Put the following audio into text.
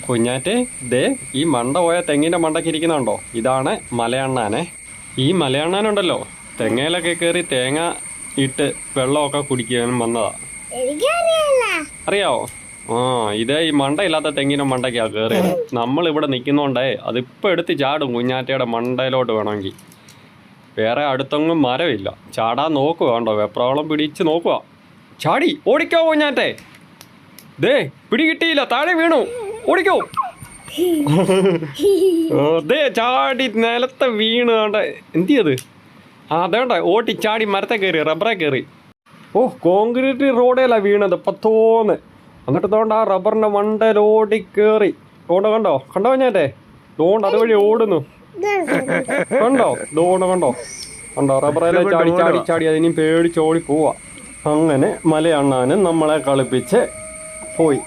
കുഞ്ഞാറ്റെ ദേ ഈ മണ്ട പോയ തെങ്ങിന്റെ മണ്ടയ്ക്ക് ഇരിക്കുന്നുണ്ടോ? ഇതാണ് മലയണ്ണാനെ. ഈ മലയണ്ണാനുണ്ടല്ലോ തെങ്ങയിലൊക്കെ കയറി തേങ്ങ ഇട്ട് വെള്ളമൊക്കെ കുടിക്കാനും വന്നതാ. അറിയാവോ? ആ ഇതേ ഈ മണ്ടയില്ലാത്ത തെങ്ങിന്റെ മണ്ടയ്ക്കാ കയറിയത്. നമ്മളിവിടെ നിൽക്കുന്നോണ്ടേ അതിപ്പോൾ എടുത്ത് ചാടും കുഞ്ഞാറ്റയുടെ മണ്ടയിലോട്ട് വേണമെങ്കിൽ. വേറെ അടുത്തൊന്നും മരമില്ല. ചാടാൻ നോക്കുക കണ്ടോ, വെപ്രാളം പിടിച്ച് നോക്കുക. ചാടി ഓടിക്കോ കുഞ്ഞാറ്റെ. ദേ പിടി കിട്ടിയില്ല, താഴെ വീണു. ഓടിക്കോ. ദേ ചാടി നിലത്തെ വീണ് കണ്ട. എന്ത് ചെയ്ത്? അതേണ്ട ഓട്ടി ചാടി മരത്തെ കയറി, റബ്ബറെ കയറി. ഓ കോൺക്രീറ്റ് റോഡേലാ വീണത് പത്തോന്ന്. എന്നിട്ട് തോണ്ട ആ റബ്ബറിന്റെ മണ്ടയിലോടി കയറി. ഓണ്ട കണ്ടോ കണ്ടോ കുഞ്ഞാറ്റെ? തോണ്ട് അതുവഴി ഓടുന്നു കണ്ടോ? കണ്ടോ കണ്ടോ റബ്ബറേലെ ചാടി ചാടി ചാടി അതിനും പേടിച്ചോടി പോവാ. അങ്ങനെ മലയണ്ണാനും നമ്മളെ കളിപ്പിച്ച് പോയി.